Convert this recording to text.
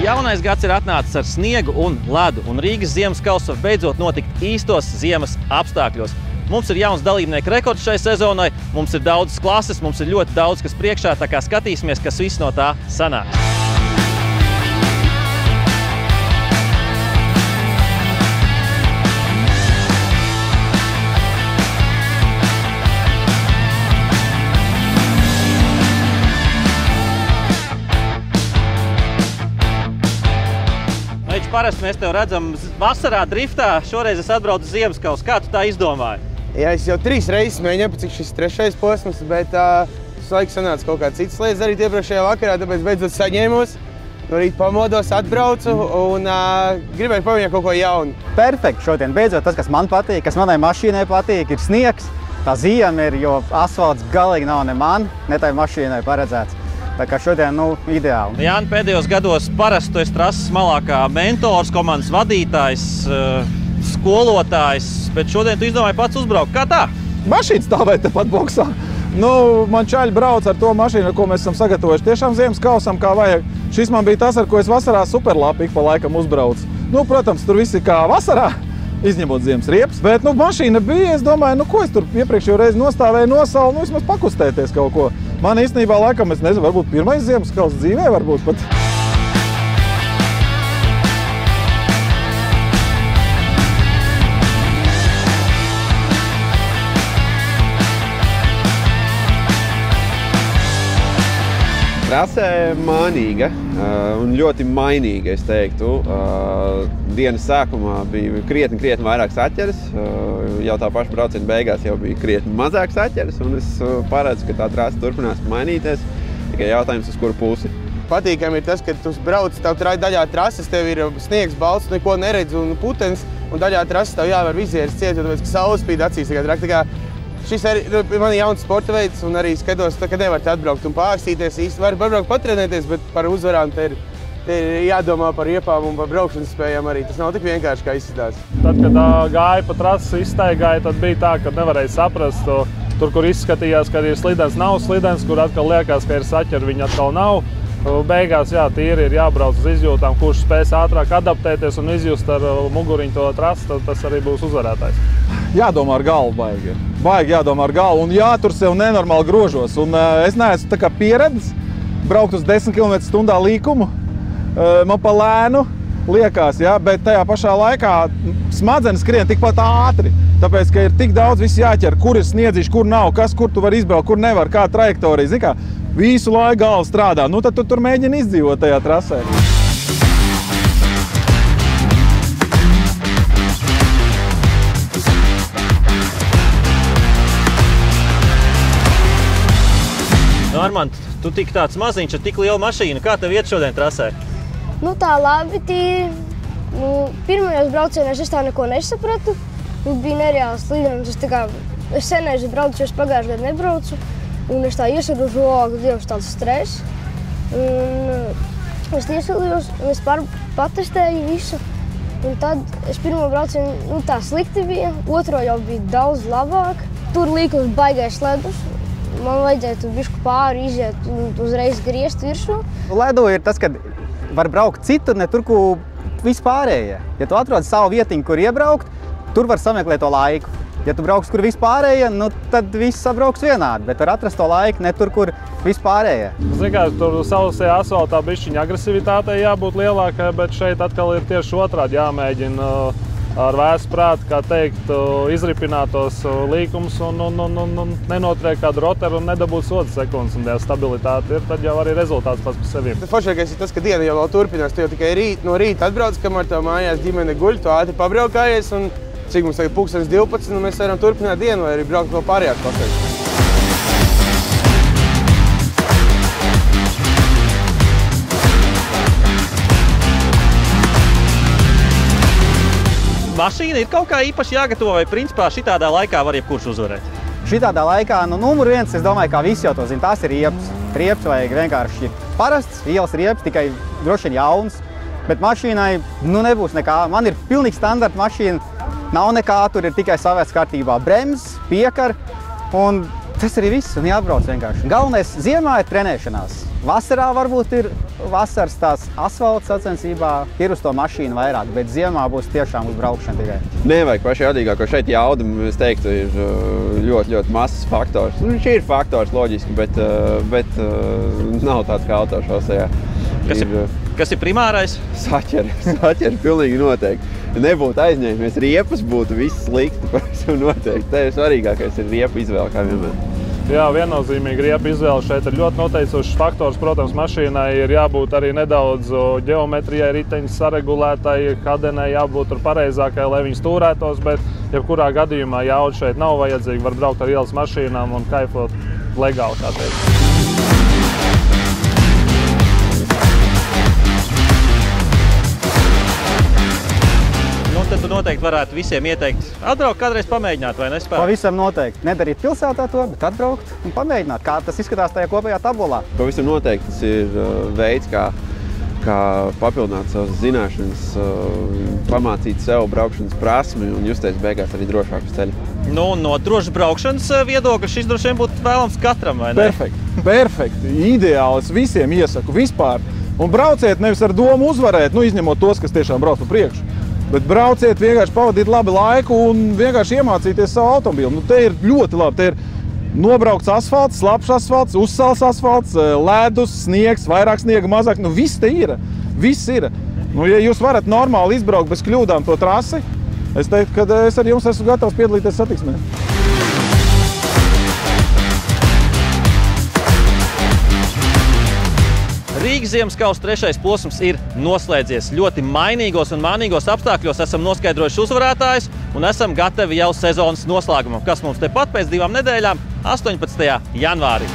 Jaunais gads ir atnācis ar sniegu un ledu, un Rīgas ziemas kausa beidzot notikt īstos ziemas apstākļos. Mums ir jauns dalībnieku rekords šai sezonai, mums ir daudzas klases, mums ir ļoti daudz, kas priekšā, tā kā skatīsimies, kas viss no tā sanāks. Parasti mēs tev redzam vasarā driftā, šoreiz es atbraucu uz ziemas kausu. Kā tu tā izdomāji? Jā, es jau 3 reizes mēģināju, cik šis 3. posms, bet visu laiku sanāca kaut kāds cits lietas darīt iepriekšējā vakarā, tāpēc beidzot saņēmos. No rīta pamodos, atbraucu un gribēju pamēģināt kaut ko jaunu. Perfekti šodien. Beidzot tas, kas man patīk, kas manai mašīnai patīk, ir sniegs. Tā ziema ir, jo asfalts galīgi nav ne man, ne tai mašīnai paredzēts. Tā kā šodien, ideāli. Jāni, pēdējos gados parasti tu esi trases malā kā mentors, komandas vadītājs, skolotājs, bet šodien tu izdomāji pats uzbraukt. Kā tā? Mašīna stāvēja tepat boksā. Man čaļi brauc ar to mašīnu, ar ko mēs esam sagatavojuši. Tiešām ziemas kausam kā vajag. Šis man bija tas, ar ko es vasarā superlabi ik pa laikam uzbraucu. Protams, tur viss ir kā vasarā, izņemot ziemas riepas. Bet, mašīna bija, es domāju, ko es tur iepriekšējo reizi nostāvēju nosalu, vismaz pakustēties kaut ko. Man īstenībā laikam, es nezinu, varbūt pirmais ziemas kauss dzīvē, varbūt pat. Trasē mānīga un ļoti mainīga, es teiktu. Dienas sākumā bija krietni vairāk saķeres, jau tā paša brauciena beigās jau bija krietni mazāk saķeres, un es paredzu, ka tā trasa turpinās mainīties, tikai jautājums uz kuru pusi. Patīkami ir tas, ka tu brauc, tev daļā trases, tev ir sniegs, balts, neko neredz un putens, un daļā trases tev jāvar vizieres ciet, jo tāpēc, ka saule spīd acīs tikai traki. Šis ir mani jauns sporta veids, un arī skatos, ka nevar te atbraukt un pārstīties īsti. Var braukt patrenēties, bet par uzvarām te ir jādomā par iepām un par braukšanas spējām arī. Tas nav tik vienkārši, kā izskatās. Tad, kad gāja pa trases izstaigāja, tad bija tā, ka nevarēja saprast. Tur, kur izskatījās, ka ir slidens, nav slidens, kur atkal liekas, ka ir saķeri, viņi atkal nav. Beigās, tīri ir jābrauc uz izjūtām, kurš spēs ātrāk adaptēties un izjust ar muguriņu to trasi, tad tas arī būs uzvarētājs. Jādomā ar galvu baigi. Baigi jādomā ar galvu un jātur sev nenormāli grožos. Un es neesmu tā kā pieredzis braukt uz 10 km/h līkumu. Man pa lēnu liekas, bet tajā pašā laikā smadzenes skrien tikpat ātri. Tāpēc, ka ir tik daudz viss jāķer, kur ir sniedziši, kur nav, kur tu var izbraukt, kur nevar, kā trajektorija. Zini kā, visu laiku galva strādā. Tad tu tur mēģini izdzīvot tajā trasē. Armand, tu tik tāds maziņš ar tik lielu mašīnu. Kā tev iet šodien trasē? Tā labi, tīri. Pirmajos braucienos es tā neko nesapratu. Bija nereāls lidojums. Es sen neesmu braucu, jo es pagājušajā gadā nebraucu. Un es tā iesagrošu, Dievs, tāds stress. Un es iesaglījos, un es patestēju visu. Un tad es pirmo braucienu, tā slikti bija. Otro jau bija daudz labāk. Tur līkums baigais ledus. Man vajadzēja tur bišku pāri iziet un uzreiz griezt virsū. Ledu ir tas, kad var braukt citur, ne tur, kur vispārējie. Ja tu atrod savu vietiņu, kur iebraukt, tur var sameklēt to laiku. Ja tu brauks, kur vispārējie, tad viss sabrauks vienādi, bet var atrast to laiku ne tur, kur vispārējie. Zini kā, tur sausajā asfaltā bišķiņa agresivitātei jābūt lielākai, bet šeit atkal ir tieši otrādi jāmēģina ar vēsu prātu, kā teikt, izripināt tos līkumus un nenotriekt kādu roteru un nedabūt sodu sekundes. Un ja stabilitāte ir, tad jau arī rezultāts pats par sevi. Foršākais ir tas, ka diena jau vēl turpinās. Tu jau tikai no rīta atbrauc, kamēr tev mājās ģimene guļ, tu ātri pabraukājies un cik mums tagad 12, un mēs varam turpināt dienu vai arī braukt vēl pārējās pasaules. Mašīna ir kaut kā īpaši jāgatavo, vai principā šitādā laikā var jebkurš uzvarēt? Šitādā laikā, numur 1, es domāju, kā visi jau to zina, tās ir riepas. Riepas vajag vienkārši parasts, ielas riepas, tikai droši vien jauns. Bet mašīnai, nebūs nekā. Man ir pilnīgi standarta mašīna, nav nekā, tur ir tikai savēts kārtībā bremzes, piekar un Tas arī viss un jābrauc vienkārši. Galvenais ziemā ir trenēšanās. Vasarā varbūt ir vasaras tās asfalta sacensībā, ir uz to mašīnu vairāk, bet ziemā būs tiešām uz braukšanu tikai. Nevajag paši jaudīgāko. Šeit jauda, es teiktu, ir ļoti mazs faktors. Viņš ir faktors loģiski, bet nav tāds kā autošosejā. Kas ir primārais? Saķeri pilnīgi noteikti. Ja nebūtu aizņēmies riepas, būtu viss slikti, pavisam noteikti. Te ir svarīgākais ir riepa izvēle, kā vienmēr. Jā, viennozīmīgi riepa izvēle šeit ir ļoti noteicošs faktors. Protams, mašīnai ir jābūt arī nedaudz ģeometrijai, riteņu saregulētai, kadenai jābūt tur pareizākai, lai viņas turētos, bet jebkurā gadījumā jauda šeit nav vajadzīga. Var braukt ar ielas mašīnām un kaifot legāli, kā teikt. Tad tu noteikti varētu visiem ieteikt atbraukt kādreiz pamēģināt, vai nespēj? Pavisam noteikti. Nedarīt pilsētā to, bet atbraukt un pamēģināt, kā tas izskatās tajā kopējā tabulā. Pavisam noteikti tas ir veids, kā papildināt savas zināšanas, pamācīt sev braukšanas prasmi un justies beigās arī drošāk uz ceļa. Nu, no drošas braukšanas viedokļa šis droši vien būtu vēlams katram, vai ne? Perfekti. Ideāli. Es visiem iesaku vispār. Un brauciet nevis ar domu uzvarēt, izņemot tos, kas tiešām brauc pa priekšu. Bet brauciet, vienkārši pavadīt labi laiku un vienkārši iemācīties savu automobīlu. Te ir ļoti labi. Te ir nobraukts asfalts, slapjš asfalts, uzsals asfalts, ledus, sniegs, vairāk sniega, mazāk. Viss te ir. Viss ir. Ja jūs varat normāli izbraukt bez kļūdām to trasi, es teiktu, ka es ar jums esmu gatavs piedalīties satiksmē. Rīgas ziemas kausa 3. posms ir noslēdzies. Ļoti mainīgos un mānīgos apstākļos esam noskaidrojuši uzvarētājus un esam gatavi jau sezonas noslēgumam, kas mums tepat pēc 2 nedēļām, 18. janvārī.